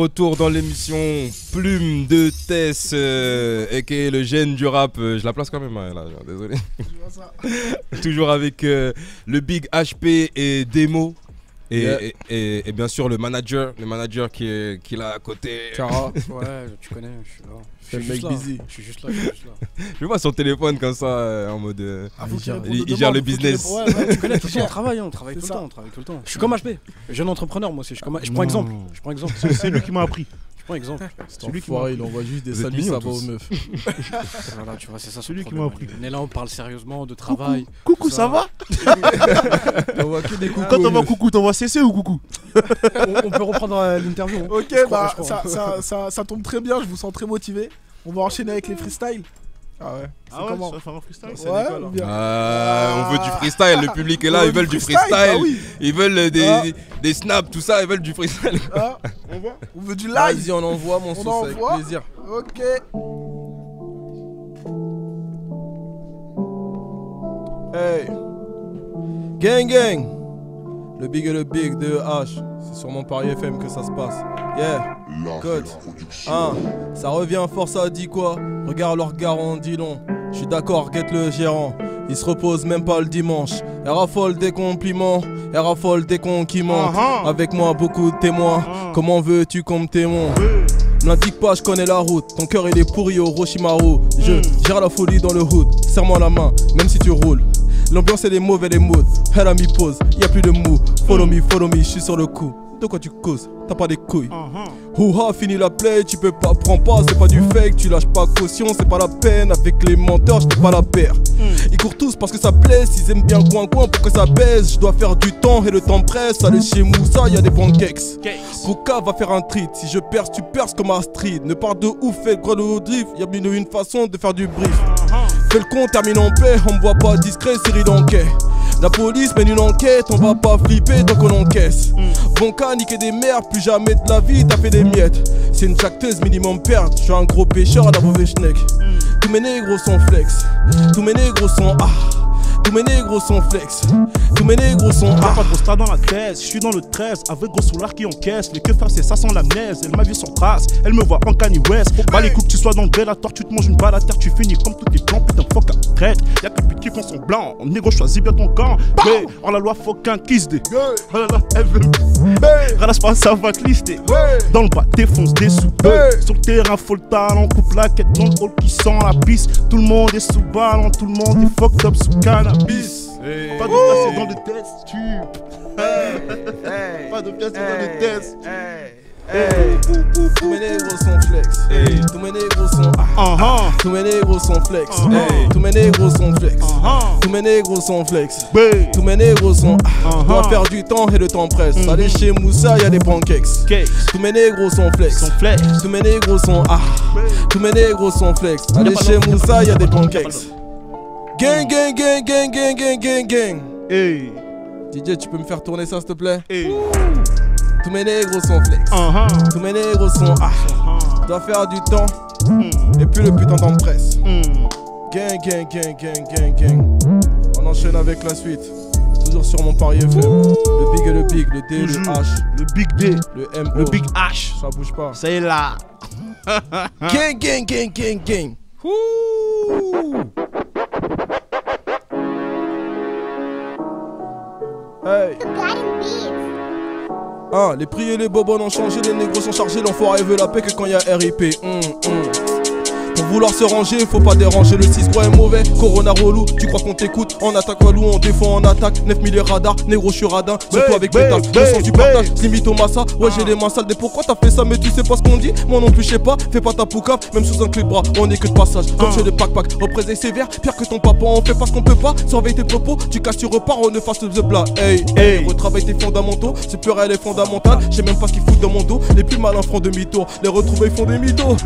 retour dans l'émission Plume de Tess, aka le gène du rap. Je la place quand même, là, désolé. Toujours avec le Big HP et Demo. Et bien sûr le manager qui est là à côté. Cara, ouais, tu connais, je suis là. Je suis juste là. Je vois son téléphone comme ça en mode. Il gère le business. Ouais, tu connais, on travaille tout le temps. Je suis comme HP, jeune entrepreneur moi aussi. Je prends exemple. C'est lui qui m'a appris. Je prends exemple. C'est lui qui m'a. Il envoie juste des saluts, ça va aux meufs. Voilà, tu vois, c'est ça. Celui qui m'a appris. On est là, on parle sérieusement de travail. Coucou, ça va? T'envoies que des coucous. Quand t'envoies coucou, t'envoies CC ou coucou? On peut reprendre l'interview. Ok, bah ça tombe très bien, je vous sens très motivé. On va enchaîner avec les freestyles. Ah ouais. Ah ouais, ça va faire un freestyle? Ouais, on veut du freestyle, le public est là, ils veulent du freestyle. Bah oui. Ils veulent des snaps, tout ça, ils veulent du freestyle. On veut du live. Vas-y, on envoie mon On sauce avec envoie. plaisir. Ok. Hey, gang, le big et le big de H, c'est sur mon Paris FM que ça se passe. Yeah, code. Ça revient fort, ça dit quoi? Regarde leur regard, on dit long. Je suis d'accord, guette le gérant. Il se repose même pas le dimanche. Elle raffole des compliments, elle raffole des cons qui mentent. Avec moi beaucoup de témoins. Comment veux-tu qu'on me témoin? N'indique pas, je connais la route. Ton cœur il est pourri au Roshimaru. Je gère la folie dans le hood. Serre-moi la main, même si tu roules. L'ambiance elle est mauvaise, elle est mode. Elle a mis pause, y a plus de mou. Follow me, je suis sur le coup. De quoi tu causes? T'as pas des couilles. Ouha, fini la play, tu peux pas, prends pas, c'est pas du fake. Tu lâches pas caution, c'est pas la peine. Avec les menteurs, j'étais pas la paire. Ils courent tous parce que ça blesse. Ils aiment bien coin pour que ça baisse. Je dois faire du temps et le temps presse. Allez chez Moussa, y'a des pancakes. Boca va faire un treat. Si je perce, tu perces comme Astrid. Ne pars de ouf, fais le gros de drift. Y'a bien une façon de faire du brief. Fais le con, termine en paix. On me voit pas discret, série d'enquête. La police mène une enquête, on va pas flipper tant qu'on encaisse. Bon cas, niquer des merdes, plus jamais de la vie, t'as fait des miettes. C'est une jacteuse minimum perte, je suis un gros pêcheur à la mauvaise schneck. Tous mes négros sont flex, tous mes négros sont tous mes négros sont flex, tous mes négros sont Pas de gros star dans la tête, je suis dans le 13 avec gros soulard qui encaisse. Les que faire c'est ça sans l'amnèse, elle m'a vu sans trace, elle me voit en Kanye West. Bah les coups que tu sois dans le Bellator, tu te manges une balle à terre, tu finis comme tous tes plans, putain fuck la traite. Y'a que putes qui font semblant, négro choisis bien ton camp. Mais en la loi faut qu'un kiss des. Oh là là, elle veut. Ralasse pas, ça va clister. Dans le bas, défonce des sous. Sur le terrain, faut le talent, coupe la quête dans le hall qui sent la piste. Tout le monde est sous ballon, tout le monde est fucked up sous cannabis. Pas de place c'est dans le test tube. Pas de place c'est dans le test tous mes négros sont flex, tous mes négros sont tous mes négros sont flex, tous mes négros sont flex, tous mes négros sont flex, tous mes négros sont doit faire du temps et le temps presse. Allez chez Moussa, y'a des pancakes. Tous mes négros sont flex, tous mes négros sont tous mes négros sont flex. Allez chez Moussa, y'a des pancakes. Gang, gang, gang, gang, gang, gang, gang, gang. Hey. DJ, tu peux me faire tourner ça s'il te plaît? Tous mes négros sont flex, tous mes négros sont doit faire du temps et puis le putain temps presse. Gang, gang, gang, gang, gang, gang. On enchaîne avec la suite. Toujours sur mon Paris FM. Le big et le big, le D, le H, le big D, le M, le big H. Ça bouge pas. C'est là. Gang, gang, gang, gang, gang. Hey. Les prix et les bobons ont changé, les négros sont chargés, l'enfoiré veut la paix que quand y a RIP. Pour vouloir se ranger, faut pas déranger, le 6 est mauvais, Corona relou, tu crois qu'on t'écoute, on attaque walou, on défend, on attaque, 9000 radars, négro je suis radin, surtout avec métal, le sens du partage, limite au massa, ouais j'ai les mains sales, pourquoi t'as fait ça mais tu sais pas ce qu'on dit, moi non plus je sais pas, fais pas ta poucave, même sous un clé de bras, on est que de passage, comme chez les pack-pack, représailles sévère, pire que ton papa, on fait pas ce qu'on peut pas, surveille tes propos, tu casses, tu repars, on ne fasse the blah, hey, retravaille tes fondamentaux, c'est peur elle est fondamentale, je sais même pas ce qu'ils foutent dans mon dos, les plus malins feront demi-tour, les retrouvailles font des mythos,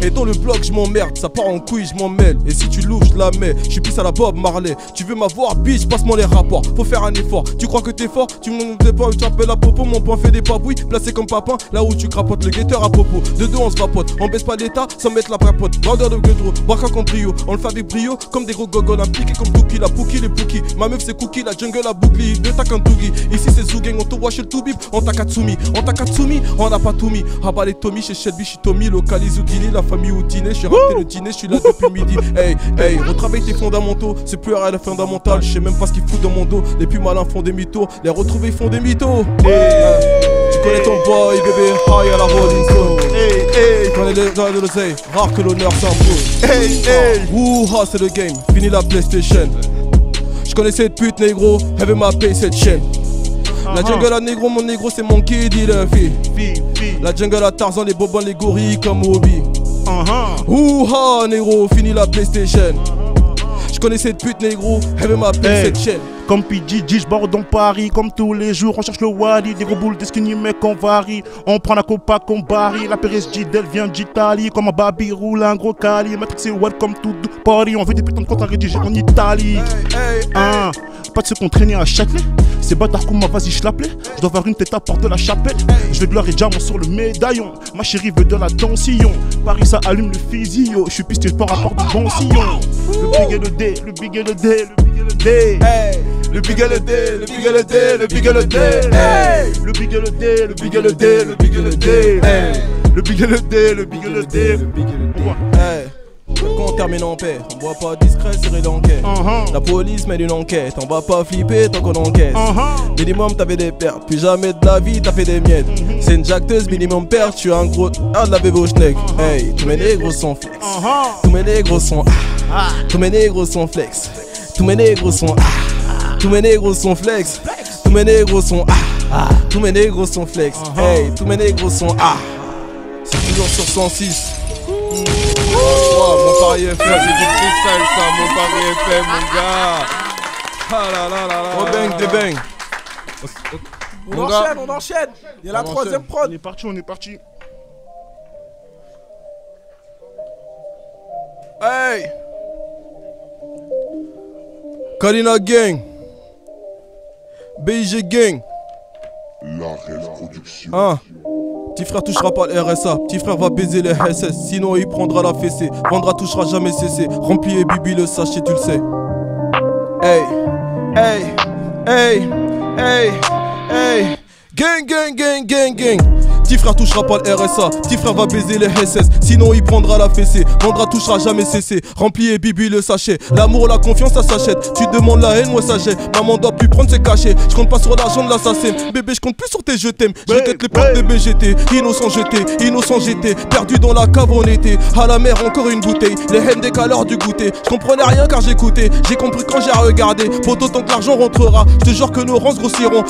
et dans le bloc je m'en m'emmerde, ça part en couille, je m'en mêle. Et si tu l'ouvres, je la mets. Je suis plus à la Bob Marley. Tu veux m'avoir, bitch, passe-moi les rapports. Faut faire un effort. Tu crois que t'es fort, tu m'en fais pas, tu appelles à popo. Mon point fait des papouilles, placé comme papin. Là où tu crapotes le guetteur à popo. De deux, on se vapote. On baisse pas l'état sans mettre la papote. Bandeur de gueudreau, braquant comme brio. On le fait avec brio, comme des gros gogoles impliqués comme Dookie. La Pookie, les Pookie. Ma meuf c'est Cookie, la jungle à Bougli. Deux tac un Doogie. Ici c'est Zougang, on te voit chez le Toubib. On t'a Katsumi, on n'a pas tout mis. Rabat les Tommy chez Shelby, j'suis Tommy. Localise Houdini, la famille Houdini. J'suis raté le dîner, j'suis là depuis midi. Hey, hey, retravaille tes fondamentaux. C'est plus rien fondamental. J'sais même pas ce qu'ils foutent dans mon dos. Les plus malins font des mythos. Les retrouvés font des mythos. Tu connais ton boy, bébé. High à la Rolling Stone. Hey, hey, tu connais les gens de l'oseille. Rare que l'honneur s'impose. Hey, hey, wouha, c'est le game. Fini la PlayStation. J'connais cette pute, négro. Elle veut m'appeler cette chaîne. La jungle à négro, mon négro c'est mon kid, il est fille. La jungle à Tarzan, les bobans, les gorilles comme Obi. Ouha négro, fini la PlayStation. J'connais cette pute négro, elle veut m'appeler cette chaîne. Comme PDG, j'barre dans Paris. Comme tous les jours, on cherche le Wadi. Des gros boules, des skinny mecs on varie. On prend la copa qu'on barry. La PSG d'elle vient d'Italie. Comme un baby roule un gros cali. Matrix c'est welcome to the party. On veut des putains de comptes à rédiger en Italie. Pas de se contraigner à Châtelet. C'est bâtard comme ma vas-y je l'appelais. Je dois avoir une tête à porte de la chapelle. Je veux de l'or et diamant sur le médaillon. Ma chérie veut de la tension. Paris ça allume le physio. Je suis pisté par rapport du bon sillon. Le big et le D, le big et le D, le big et le D. Le big et le D, le big et le D, le big et le D. Le big et le D, le big et le D, le big et le D. Le big et le D, le big et le D, le big et le D. Quand on termine en paix, on boit pas discret, serré l'enquête. La police mène une enquête, on va pas flipper tant qu'on encaisse. Minimum t'avais des pertes, plus jamais de la vie t'as fait des miettes. C'est une jacteuse, minimum perte, tu as un gros de la bébé au schneck. Hey, tous mes négros sont flex. Tous mes négros sont tous mes négros sont flex. Tous mes négros sont tous mes négros sont flex. Tous mes négros sont tous mes négros sont flex. Hey, tous mes négros sont c'est toujours sur 106. Mon pari FM, c'est du freestyle ça, mon pari FM, mon gars. Ah là là là là. On bang, des bang. On enchaîne. Il y a la troisième prod. On est parti, on est parti. Hey. Kalina Gang. BIG Gang. La Rêve Production. Petit frère touchera pas le RSA, petit frère va baiser les SS, sinon il prendra la fessée. Vendra touchera jamais cessé, rempli et bibi le sachet tu le sais. Hey, hey, hey, hey, hey. Gang, gang, gang, gang, gang. Petit frère touchera pas le RSA, petit frère va baiser les SS, sinon il prendra la fessée. Vendra touchera jamais cessé, rempli et bibi le sachet. L'amour, la confiance ça s'achète, tu demandes la haine, moi ça jette. Maman doit plus prendre ses cachets, je compte pas sur l'argent de l'assassin. Bébé je compte plus sur tes je t'aime, je tête les portes de BGT. Innocent jeté, perdu dans la cave on était. À la mer encore une bouteille, les haines des caleurs du goûter. Je comprenais rien car j'écoutais, j'ai compris quand j'ai regardé. Poto tant que l'argent rentrera, je te jure que nos rangs grossiront.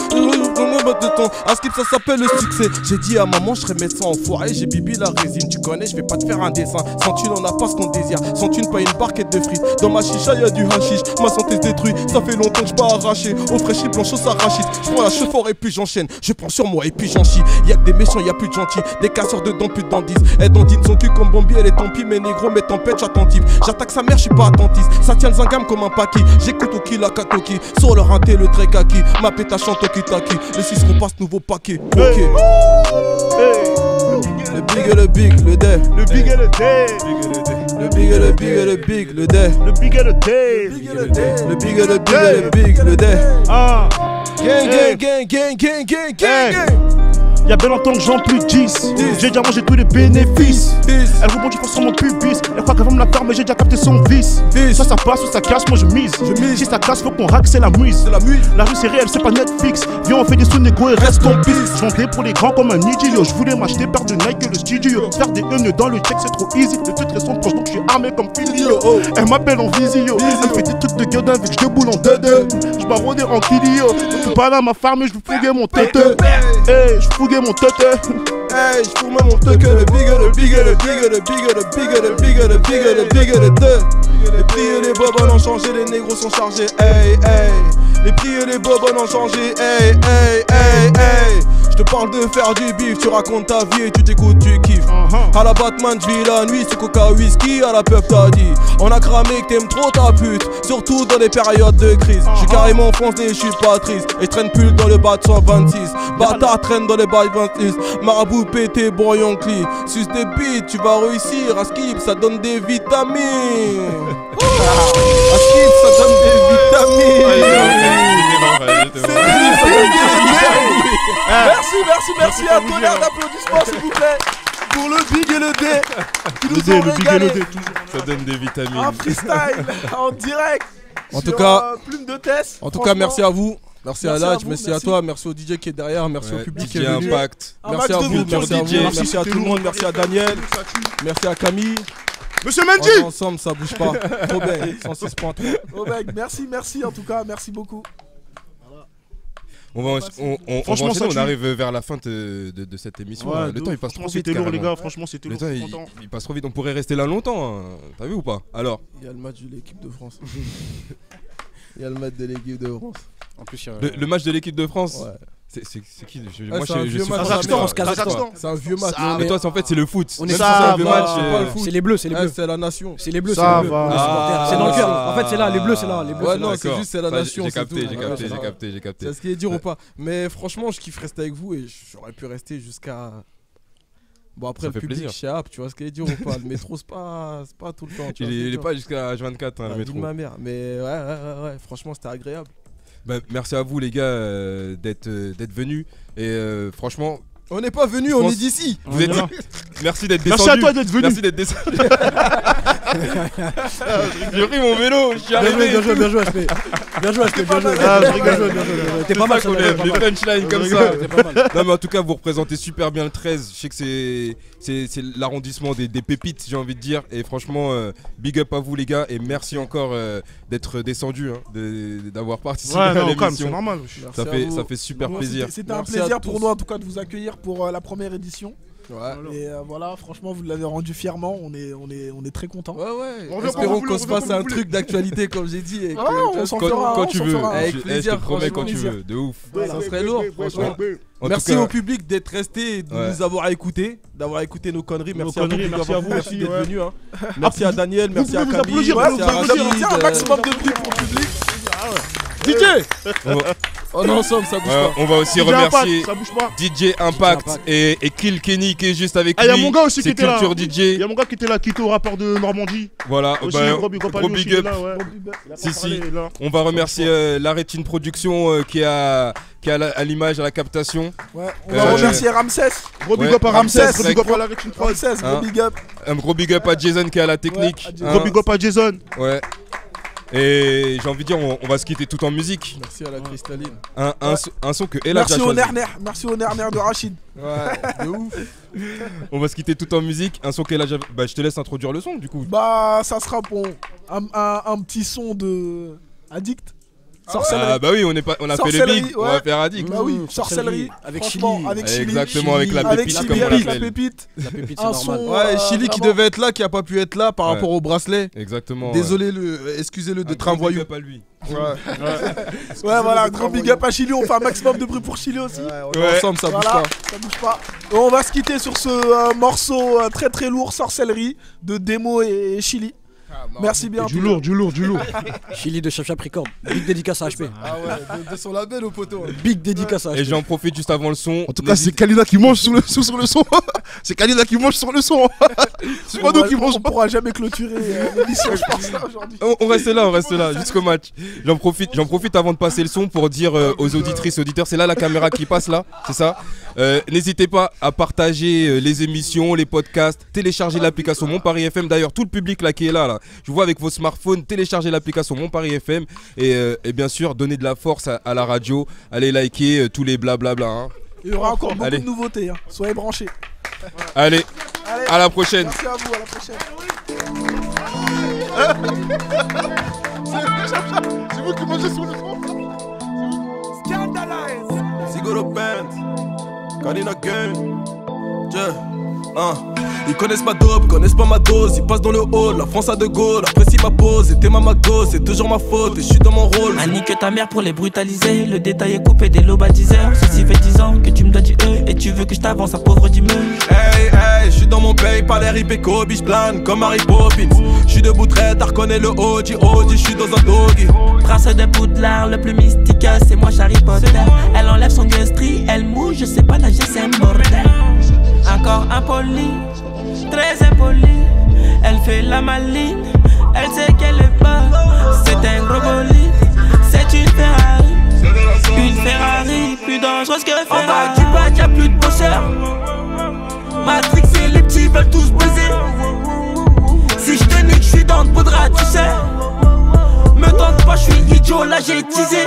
À skip ça s'appelle le succès. J'ai dit à maman je serais médecin enfoiré, j'ai bibi la résine. Tu connais, je vais pas te faire un dessin. Sans thune on a pas ce qu'on désire, sans thune pas une barquette de frites. Dans ma chicha y'a du hashish, ma santé se détruit. Ça fait longtemps que je pas arraché, au fraîchis blanchot ça rachite. Je prends la chauffeur et puis j'enchaîne, je prends sur moi et puis j'en chie. Y'a que des méchants, y'a plus de gentils, des casseurs de dents, plus de dandis. Elle dandine son cul comme Bambi, elle est tant pis. Mes négros, mes tempêtes, j'suis attentif. J'attaque sa mère, j'suis pas attentiste. Ça tient le zingam comme un paquis. J'écoute au kill la katoki, sur le rinté le trait kaki. Ma péta chante au kitaki, le 6 repasse nouveau paquet. Ok. Le big et le big, le dé. Le big et le D. Le big et le big et le big, le dé. Le big et le D. Le big et le big et le big, le dé. Gang, gang, gang, gang, gang, gang, gang. Y'a bien longtemps que j'en plus 10. J'ai déjà mangé tous les bénéfices. Elle rebondit fort sur mon pubis. Elle croit qu'elle va me la faire mais j'ai déjà capté son vice. Soit ça passe, soit ça casse, moi je mise. Si ça casse, faut qu'on rack, c'est la muse. La rue c'est réel, c'est pas Netflix. Viens on fait des sous négo et reste en piste. J'vendais pour les grands comme un idiot. J'voulais m'acheter paire de Nike et le studio. Faire des nœuds dans le check c'est trop easy. De toute façon proche donc j'suis armé comme Filio. Elle m'appelle en visio. Elle me fait des trucs de gueudin vu que j'déboule en 2-2. J'barodais en kilio. J'suis pas là ma femme mais j'fouguais mon tête. J'fouguais mon tête. Hey, j'fouguais mon tête. Le big et le big et le big et le big et le big et le big et le big et le big et le deux. Les prix et les bobons ont changé, les négros sont chargés. Hey, hey. Les prix et les bobons ont changé. Hey, hey, hey, hey. te parle de faire du bif, tu racontes ta vie et tu t'écoutes, tu kiffes. À la Batman, je vis la nuit, c'est coca, whisky, à la peuple t'as dit. On a cramé que t'aimes trop ta pute, surtout dans les périodes de crise. J'suis carrément foncé, j'suis pas triste, et j'traîne plus dans le bas de 126. Bâtard traîne dans les bails 26, marabout pété, bourillon cli. Suce des bites, tu vas réussir, à skip, ça donne des vitamines. À skip, ça donne des vitamines. Merci, un tonnerre d'applaudissements s'il vous plaît pour le Big et le D qui nous ont régalé. Ça donne des vitamines. Un freestyle en direct. En tout cas, Plume de Tess. En tout cas, merci à vous. Merci à Ladj, vous, merci à toi, merci au DJ qui est derrière, merci au public qui est venu. Impact. Merci à vous, merci à vous, merci à tout le monde, merci à Daniel, merci à Camille. Monsieur Mendy. Ensemble, ça bouge pas. Trop bien, 106.3. Oh mec, merci en tout cas, merci beaucoup. On va enchaîner, on arrive vers la fin de cette émission. Ouais, le temps il passe trop vite. C'était lourd les gars, franchement c'était lourd. Le temps il passe trop vite, on pourrait rester là longtemps. Hein. T'as vu ou pas? Alors, il y a le match de l'équipe de France. Il y a le match de l'équipe de France. En plus, le match de l'équipe de France. Ouais. C'est qui? Moi c'est un vieux match. C'est un vieux match. Mais toi, en fait, c'est le foot. On est ça, le match. C'est les bleus, c'est les bleus. C'est la nation. C'est les bleus, ça c'est les bleus. va. C'est dans le cœur. En fait, c'est là, les bleus, c'est là. Les bleus, Ouais, c'est là. non, c'est juste c'est la nation. J'ai c'est capté, tout. j'ai capté. C'est ce qu'il est dire ou pas. Mais franchement, je kiffe rester avec vous et j'aurais pu rester jusqu'à. Bon, après le public, je sais, tu vois ce qu'il est dire ou pas. Le métro, c'est pas tout le temps. Il est pas jusqu'à H24, le métro. Ma mère. Mais ouais, franchement, c'était agréable. Bah, merci à vous les gars d'être venus et franchement on n'est pas venus, on est d'ici. Vous êtes merci d'être descendu. Merci à toi d'être venu. Merci d'être descendu. J'ai pris mon vélo, je suis arrivé. Bien joué HP. Bien joué. T'es pas mal sur les punchlines comme ça. Non mais en tout cas vous représentez super bien le 13. Je sais que c'est l'arrondissement des pépites, j'ai envie de dire. Et franchement big up à vous les gars et merci encore d'être descendus, d'avoir participé à l'émission. C'est normal. Ça fait super plaisir. C'était un plaisir pour nous en tout cas de vous accueillir pour la première édition. Ouais. Et voilà, franchement, vous l'avez rendu fièrement. On est très contents. Ouais. Espérons qu'on se fasse un truc d'actualité, comme j'ai dit. Et on s'en fera quand tu veux. Avec plaisir, je te promets quand tu veux. De ouf. Ça serait lourd, franchement. Merci au public d'être resté et de nous avoir écoutés, d'avoir écouté nos conneries. Merci à vous, merci à vous merci d'être venus. Merci à Daniel, merci à Camille, merci à Rachid. un maximum de bruit pour le public. DJ. On est ensemble, ça bouge pas. On va aussi remercier ça bouge pas. DJ Impact et Kill Kenny qui est juste avec lui. Il y a mon gars aussi qui était là. DJ. Il y a mon gars qui était là, Quito, rappeur de Normandie. Voilà, gros big up. Si. On va remercier la Rétine Production qui est à l'image, à la captation. Ouais, on va remercier Ramsès. Gros big up à Ramsès, gros big up à la Rétine Production. Ramsès, gros big up. Un gros big up à Jason qui est à la technique. Gros big up à Jason. Ouais. Et j'ai envie de dire, on va se quitter tout en musique. Merci à la cristalline. Un son que Ella a choisi. Merci au Nerner de Rachid. Ouais, de ouf. On va se quitter tout en musique. Un son qu'Ella a... Bah, je te laisse introduire le son du coup. Bah, ça sera bon. Un petit son de Addict. Sorcellerie. Ah bah oui, on a fait le big, on va faire Addict. Bah oui, sorcellerie avec Chili. Exactement, avec la pépite comme on l'appelle. La pépite, c'est normal. Ouais, Chili qui devait être là, qui a pas pu être là par rapport au bracelet. Exactement. Désolé, excusez-le de train voyou. Pas lui. Ouais, voilà, grand big up à Chili. On fait un maximum de bruit pour Chili aussi. Ouais, ensemble, ça bouge pas. Ça bouge pas. Et on va se quitter sur ce morceau très très lourd, Sorcellerie de Demo et Chili. Merci bien. Du lourd. Chili de Chap Record. Big dédicace à HP. Ah ouais, de son label au poteau. Big dédicace à HP. Et j'en profite juste avant le son. En tout cas, c'est Kalina qui mange sur le son. C'est Kalina qui mange sur le son. C'est pas nous qui mange. On pourra jamais clôturer l'émission, je pense, aujourd'hui. On reste là, jusqu'au match. J'en profite avant de passer le son pour dire aux auditrices, auditeurs, c'est là la caméra qui passe là, c'est ça. N'hésitez pas à partager les émissions, les podcasts, télécharger l'application Mon Paris FM. D'ailleurs, tout le public là qui est là, je vois avec vos smartphones, téléchargez l'application Mon Paris FM et bien sûr, donnez de la force à la radio, allez liker tous les blablabla. Hein. Il y aura encore beaucoup de nouveautés, hein. Soyez branchés. Allez, à la prochaine. Merci à vous, à la prochaine. C'est vous qui mangez sur le son. Scandalize. Siguro Band. Kalina Gang. Ils connaissent ma dope, connaissent pas ma dose. Ils passent dans le hall, la France a de Gaulle. Apprécie ma pose, c'était ma McDo, c'est toujours ma faute et je suis dans mon rôle. Nique ta mère pour les brutaliser. Le détail est coupé des lobadiseurs. Ceci fait 10 ans que tu me dois du E et tu veux que je t'avance, un pauvre d'immeuble. Hey, hey, je suis dans mon pays, pas l'air IP Kobe, je plane comme Mary Poppins. Je suis debout très tard, reconnais le OG, je suis dans un doggy. Prince de Poudlard, le plus mystique, c'est moi Harry Potter. Elle enlève son gustri, elle mouille, je sais pas nager, c'est un bordel. Encore impoli, très impoli. Elle fait la maline, elle sait qu'elle est pas. C'est un gros bolide, c'est une Ferrari. Une Ferrari, plus dangereuse que Ferrari. En bas du bas, y'a plus de bosseurs. Matrix et les petits veulent tous baiser. Si je te nique, je suis dans le poudra, tu sais. Me tente pas, je suis idiot, là j'ai teasé.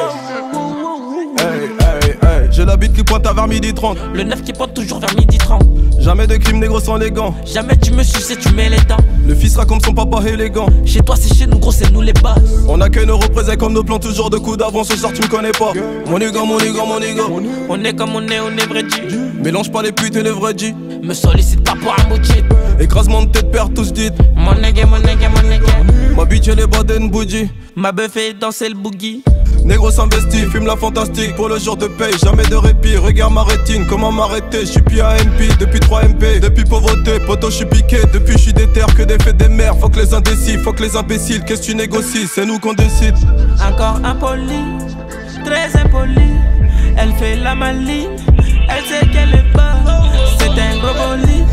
Hey, hey, hey, j'ai la bite qui pointe à vers 12h30. Le 9 qui pointe toujours vers 12h30. Jamais de crime négro sans les gants. Jamais tu me suces et tu mets les dents. Le fils raconte son papa élégant. Chez toi c'est chez nous gros, c'est nous les bases. On a que nos représents comme nos plans, toujours de coups d'avance. Ce soir tu me connais pas. Mon nigga, mon nigga, mon nigga. On est comme on est vrai G. Mélange pas les putes et les vrais G. Me sollicite pas pour un motif. Écrasement de tête, père, tous dit. Mon nigga, mon nigga, mon nigga. Ma bitch elle est baden bougie. Ma bœuf fait danser le boogie. Négro s'investit, fume la fantastique. Pour le jour de paye, jamais de répit. Regarde ma rétine, comment m'arrêter. J'suis plus à MP, depuis 3 MP. Depuis pauvreté, poto j'suis piqué. Depuis j'suis déter, que des faits des mères. Faut que les indécis, faut que les imbéciles. Qu'est-ce que tu négocies, c'est nous qu'on décide. Encore impoli, très impoli. Elle fait la maline, elle sait qu'elle est pas. C'est un gros bolide,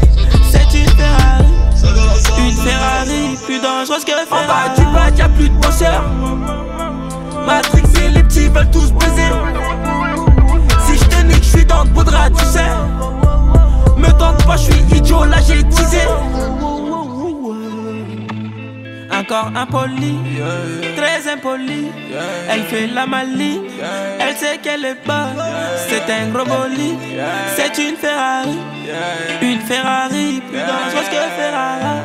c'est une Ferrari. Une Ferrari, plus dangereuse que Ferrari. En bas du bas, y'a plus de bosseurs. Matrix et les petits veulent tous baiser. Si je te nique, je suis dans le poudra, tu sais. Me tente pas, je suis idiot, là j'ai teasé. Encore impoli, très impoli. Elle fait la maline, elle sait qu'elle est pas. C'est un gros bolide, c'est une Ferrari. Une Ferrari, plus dangereuse que Ferrari.